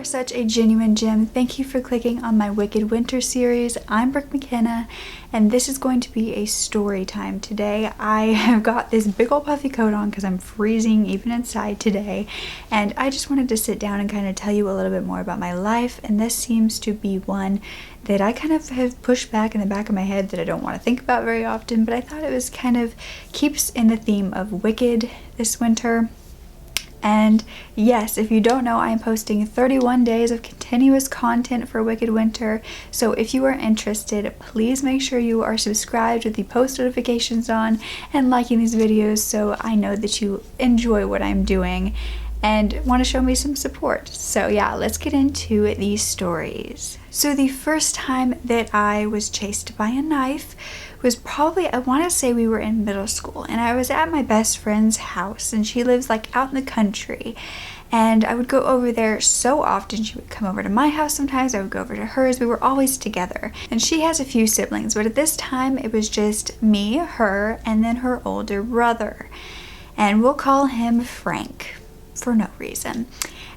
are such a genuine gem. Thank you for clicking on my Wicked Winter series. I'm Brooke Makenna, and this is going to be a story time today. I have got this big old puffy coat on because I'm freezing even inside today, and I just wanted to sit down and kind of tell you a little bit more about my life, and this seems to be one that I kind of have pushed back in the back of my head that I don't want to think about very often, but I thought it was kind of keeps in the theme of Wicked this winter. And yes, if you don't know, I am posting 31 days of continuous content for Wicked Winter. So if you are interested, please make sure you are subscribed with the post notifications on and liking these videos so I know that you enjoy what I'm doing and want to show me some support. So yeah, let's get into these stories. So the first time that I was chased by a knife was probably, I want to say we were in middle school, and I was at my best friend's house, and she lives like out in the country, and I would go over there so often. She would come over to my house sometimes, I would go over to hers. We were always together, and she has a few siblings, but at this time it was just me, her, and then her older brother, and we'll call him Frank for no reason.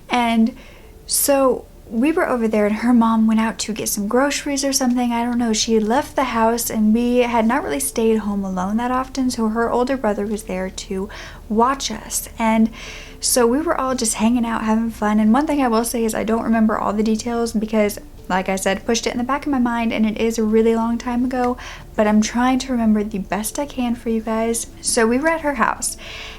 And so we were over there, and her mom went out to get some groceries or something. I don't know. She had left the house, and we had not really stayed home alone that often, so her older brother was there to watch us. And so we were all just hanging out, having fun. And one thing I will say is I don't remember all the details because, like I said, pushed it in the back of my mind, and it is a really long time ago, but I'm trying to remember the best I can for you guys. So we were at her house,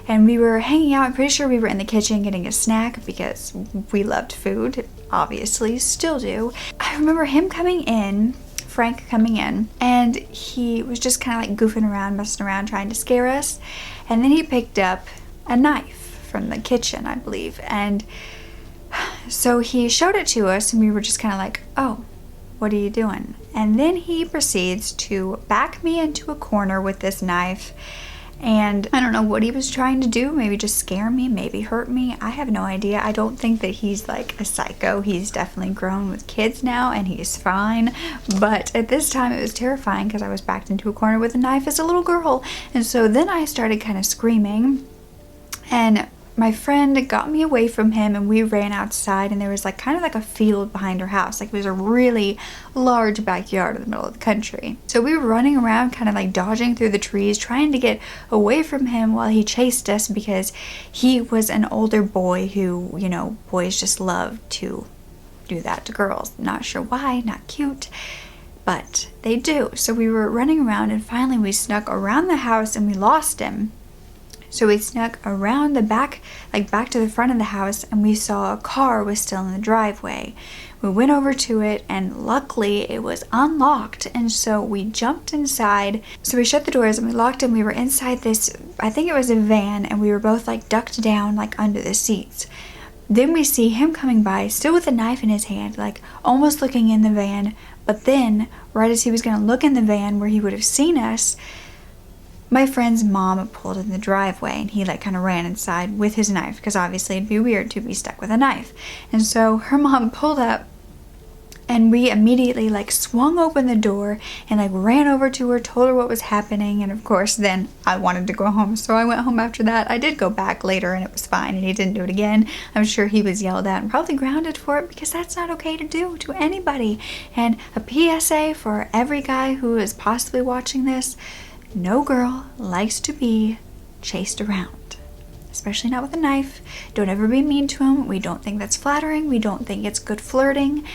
and we were hanging out. I'm pretty sure we were in the kitchen getting a snack because we loved food, obviously, still do. I remember him coming in, Frank coming in, and he was just kind of like goofing around, messing around, trying to scare us. And then he picked up a knife from the kitchen, I believe, and so he showed it to us, and we were just kind of like, oh, what are you doing? And then he proceeds to back me into a corner with this knife, and I don't know what he was trying to do. Maybe just scare me, maybe hurt me. I have no idea. I don't think that he's like a psycho. He's definitely grown with kids now, and he's fine. But at this time, it was terrifying because I was backed into a corner with a knife as a little girl. And so then I started kind of screaming, and my friend got me away from him, and we ran outside, and there was like kind of like a field behind her house. Like it was a really large backyard in the middle of the country. So we were running around kind of like dodging through the trees, trying to get away from him while he chased us because he was an older boy who, you know, boys just love to do that to girls. Not sure why, not cute, but they do. So we were running around, and finally we snuck around the house, and we lost him. So we snuck around the back, like back to the front of the house, and we saw a car was still in the driveway. We went over to it, and luckily it was unlocked, and so we jumped inside. So we shut the doors, and we locked, and we were inside this, I think it was a van, and we were both like ducked down like under the seats. Then we see him coming by, still with a knife in his hand, like almost looking in the van, but then right as he was going to look in the van where he would have seen us, my friend's mom pulled in the driveway, and he like kind of ran inside with his knife because obviously it'd be weird to be stuck with a knife. And so her mom pulled up, and we immediately like swung open the door and like ran over to her, told her what was happening. And of course then I wanted to go home, so I went home after that. I did go back later, and it was fine, and he didn't do it again. I'm sure he was yelled at and probably grounded for it because that's not okay to do to anybody. And a PSA for every guy who is possibly watching this: no girl likes to be chased around, especially not with a knife. Don't ever be mean to him. We don't think that's flattering. We don't think it's good flirting.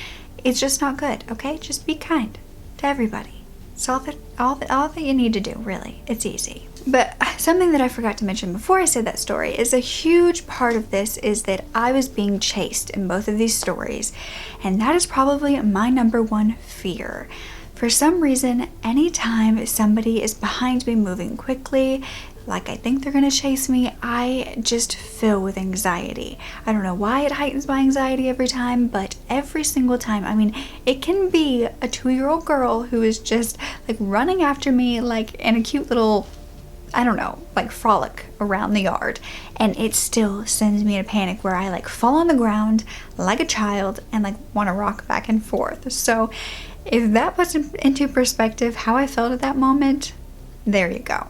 It's just not good, okay? Just be kind to everybody. It's all that you need to do, really. It's easy. But something that I forgot to mention before I said that story is a huge part of this is that I was being chased in both of these stories, and that is probably my number one fear. For some reason, anytime somebody is behind me moving quickly, like I think they're gonna chase me, I just fill with anxiety. I don't know why it heightens my anxiety every time, but every single time. I mean, it can be a 2-year-old girl who is just like running after me like in a cute little, I don't know, like frolic around the yard, and it still sends me in a panic where I like fall on the ground like a child and like want to rock back and forth. So if that puts into perspective how I felt at that moment, there you go.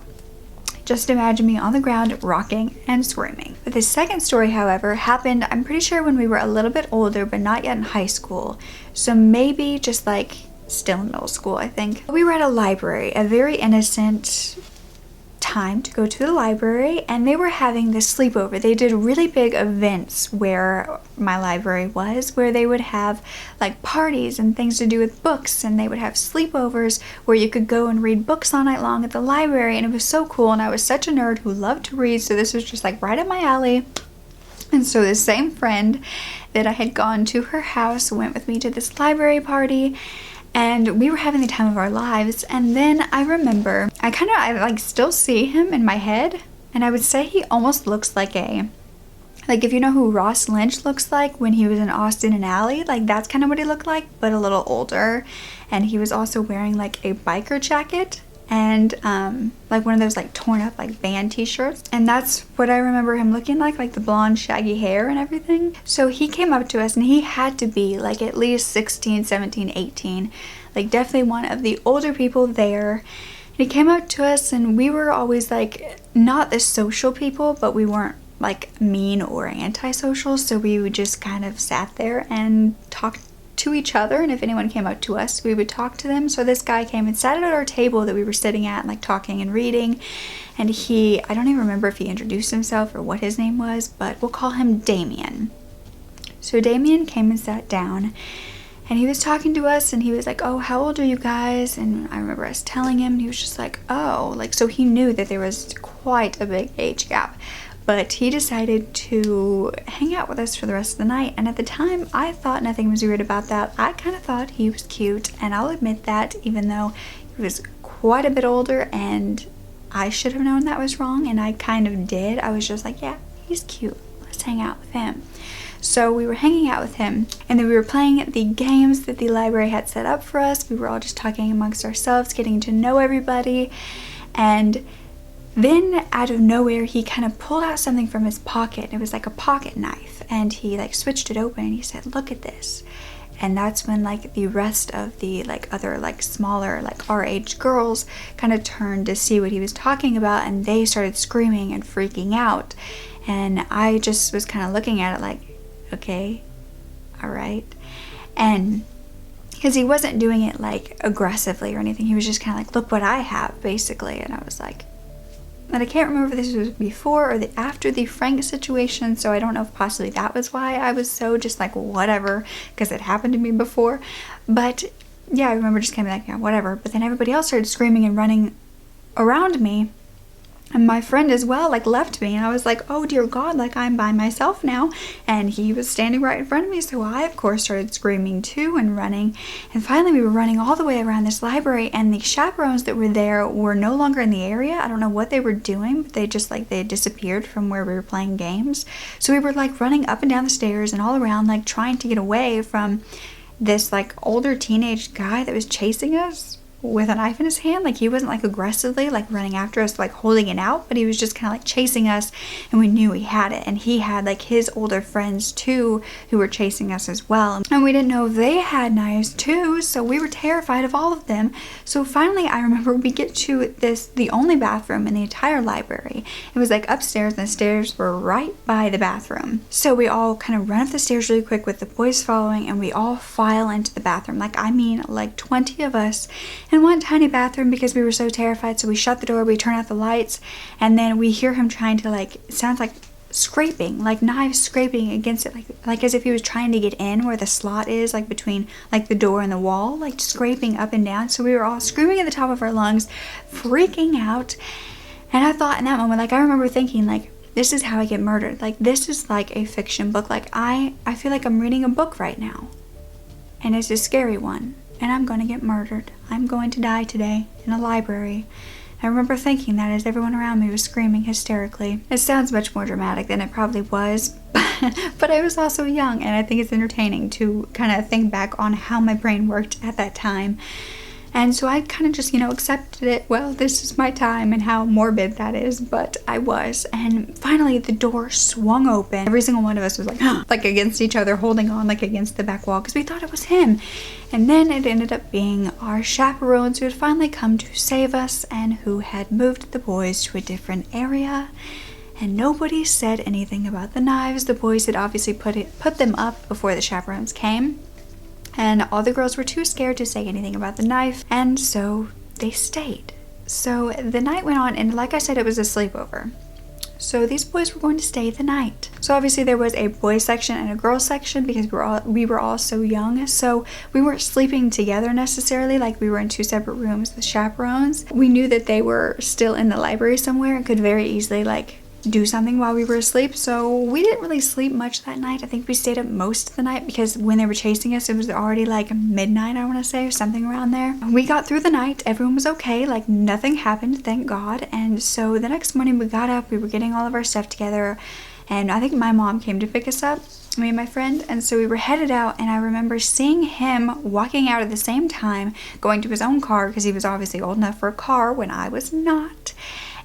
just imagine me on the ground rocking and screaming. But the second story, however, happened, I'm pretty sure when we were a little bit older, but not yet in high school. So maybe just like still in middle school, I think. We were at a library, a very innocent time to go to the library, and they were having this sleepover. They did really big events where my library was, where they would have like parties and things to do with books, and they would have sleepovers where you could go and read books all night long at the library, and it was so cool. And I was such a nerd who loved to read, so this was just like right up my alley. And so the same friend that I had gone to her house went with me to this library party, and we were having the time of our lives. And then I remember, I like still see him in my head, and I would say he almost looks like if you know who Ross Lynch looks like when he was in Austin and Ally, like that's kind of what he looked like, but a little older. And he was also wearing like a biker jacket and like one of those like torn up like band t-shirts, and that's what I remember him looking like the blonde shaggy hair and everything. So he came up to us, and he had to be like at least 16, 17, 18, like definitely one of the older people there. And he came up to us, and we were always like not the social people, but we weren't like mean or antisocial, so we would just kind of sat there and talked to each other, and if anyone came up to us, we would talk to them. So this guy came and sat at our table that we were sitting at and like talking and reading, and I don't even remember if he introduced himself or what his name was, but we'll call him Damien. So Damien came and sat down, and he was talking to us, and he was like, oh, how old are you guys? And I remember us telling him, and he was just like, oh, like, so he knew that there was quite a big age gap. But he decided to hang out with us for the rest of the night, and at the time I thought nothing was weird about that. I kind of thought he was cute, and I'll admit that, even though he was quite a bit older and I should have known that was wrong, and I kind of did. I was just like, yeah, he's cute, let's hang out with him. So we were hanging out with him, and then we were playing the games that the library had set up for us. We were all just talking amongst ourselves, getting to know everybody, and then out of nowhere he kind of pulled out something from his pocket. It was like a pocket knife, and he like switched it open, and he said, look at this. And that's when like the rest of the like other like smaller like our age girls kind of turned to see what he was talking about, and they started screaming and freaking out. And I just was kind of looking at it like, okay, all right. And because he wasn't doing it like aggressively or anything, he was just kind of like, look what I have, basically. And I was like, and I can't remember if this was before or after the Frank situation, so I don't know if possibly that was why I was so just like whatever, because it happened to me before. But yeah, I remember just kind of like, yeah, whatever. But then everybody else started screaming and running around me, and my friend as well like left me, and I was like, oh dear God, like I'm by myself now. And he was standing right in front of me, so I of course started screaming too and running. And finally we were running all the way around this library, and the chaperones that were there were no longer in the area. I don't know what they were doing, but they just like they had disappeared from where we were playing games. So we were like running up and down the stairs and all around, like trying to get away from this like older teenage guy that was chasing us with a knife in his hand. Like he wasn't like aggressively like running after us like holding it out, but he was just kind of like chasing us, and we knew he had it. And he had like his older friends too who were chasing us as well, and we didn't know if they had knives too, so we were terrified of all of them. So finally I remember we get to the only bathroom in the entire library. It was like upstairs, and the stairs were right by the bathroom. So we all kind of run up the stairs really quick with the boys following, and we all file into the bathroom. Like I mean like 20 of us in one tiny bathroom, because we were so terrified. So we shut the door, we turn out the lights, and then we hear him trying to like, it sounds like scraping, like knives scraping against it, like as if he was trying to get in where the slot is, like between like the door and the wall, like scraping up and down. So we were all screaming at the top of our lungs, freaking out. And I thought in that moment, like I remember thinking like, this is how I get murdered. Like this is like a fiction book. Like I feel like I'm reading a book right now, and it's a scary one, and I'm going to get murdered. I'm going to die today in a library. I remember thinking that as everyone around me was screaming hysterically. It sounds much more dramatic than it probably was, but I was also young, and I think it's entertaining to kind of think back on how my brain worked at that time. And so I kind of just, you know, accepted it. Well, this is my time, and how morbid that is, but I was. And finally the door swung open. Every single one of us was like, like against each other, holding on like against the back wall because we thought it was him. And then it ended up being our chaperones who had finally come to save us and who had moved the boys to a different area. And nobody said anything about the knives. The boys had obviously put them up before the chaperones came. And all the girls were too scared to say anything about the knife, and so they stayed. So the night went on, and like I said, it was a sleepover. So these boys were going to stay the night. So obviously there was a boys section and a girls section because we were all so young. So we weren't sleeping together necessarily, like we were in 2 separate rooms with chaperones. We knew that they were still in the library somewhere and could very easily like do something while we were asleep, so we didn't really sleep much that night. I think we stayed up most of the night because when they were chasing us, it was already like midnight, I want to say, or something around there. We got through the night, everyone was okay, like nothing happened, thank God. And so the next morning we got up, we were getting all of our stuff together, and I think my mom came to pick us up, me and my friend, and so we were headed out, and I remember seeing him walking out at the same time, going to his own car because he was obviously old enough for a car when I was not.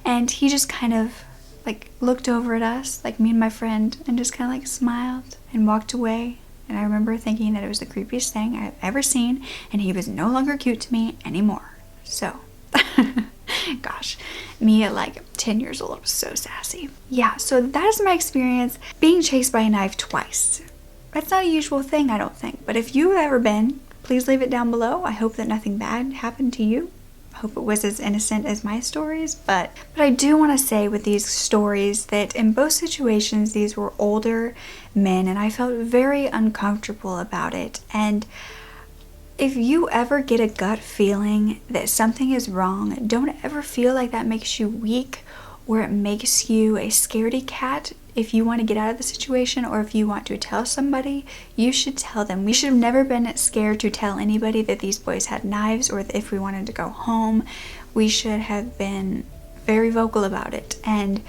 And he just kind of like looked over at us, like me and my friend, and just kind of like smiled and walked away. And I remember thinking that it was the creepiest thing I've ever seen, and he was no longer cute to me anymore. So gosh, me at like 10 years old was so sassy. Yeah, so that is my experience being chased by a knife twice. That's not a usual thing, I don't think, but if you've ever been, please leave it down below. I hope that nothing bad happened to you. Hope it was as innocent as my stories, but I do want to say with these stories that in both situations these were older men, and I felt very uncomfortable about it. And if you ever get a gut feeling that something is wrong, don't ever feel like that makes you weak or it makes you a scaredy cat. If you want to get out of the situation, or if you want to tell somebody, you should tell them. We should have never been scared to tell anybody that these boys had knives, or if we wanted to go home, we should have been very vocal about it. And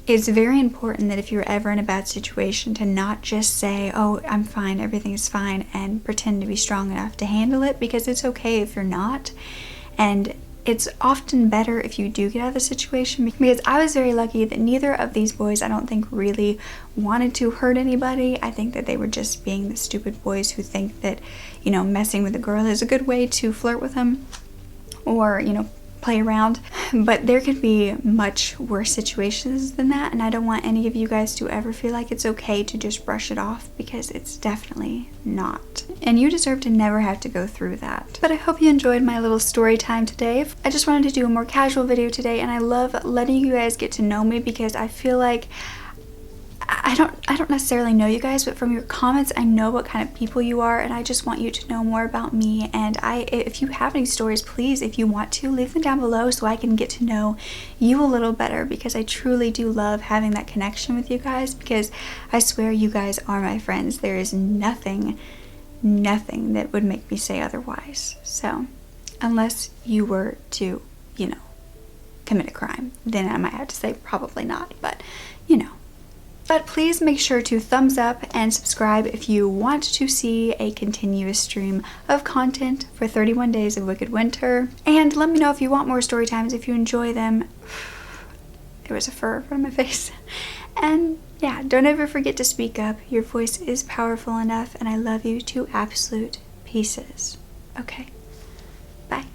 it's very important that if you're ever in a bad situation to not just say, oh, I'm fine, everything's fine, and pretend to be strong enough to handle it, because it's okay if you're not. And it's often better if you do get out of the situation, because I was very lucky that neither of these boys, I don't think, really wanted to hurt anybody. I think that they were just being the stupid boys who think that, you know, messing with a girl is a good way to flirt with them, or, you know, play around. But there could be much worse situations than that, and I don't want any of you guys to ever feel like it's okay to just brush it off, because it's definitely not. And you deserve to never have to go through that. But I hope you enjoyed my little story time today. I just wanted to do a more casual video today, and I love letting you guys get to know me, because I feel like I don't necessarily know you guys, but from your comments I know what kind of people you are, and I just want you to know more about me. And if you have any stories, please, if you want to, leave them down below so I can get to know you a little better, because I truly do love having that connection with you guys, because I swear you guys are my friends. There is nothing that would make me say otherwise. So unless you were to, you know, commit a crime, then I might have to say probably not, but you know. But please make sure to thumbs up and subscribe if you want to see a continuous stream of content for 31 days of Wicked Winter. And let me know if you want more story times, if you enjoy them. There was a fur in front of my face. And yeah, don't ever forget to speak up. Your voice is powerful enough, and I love you to absolute pieces. Okay, bye.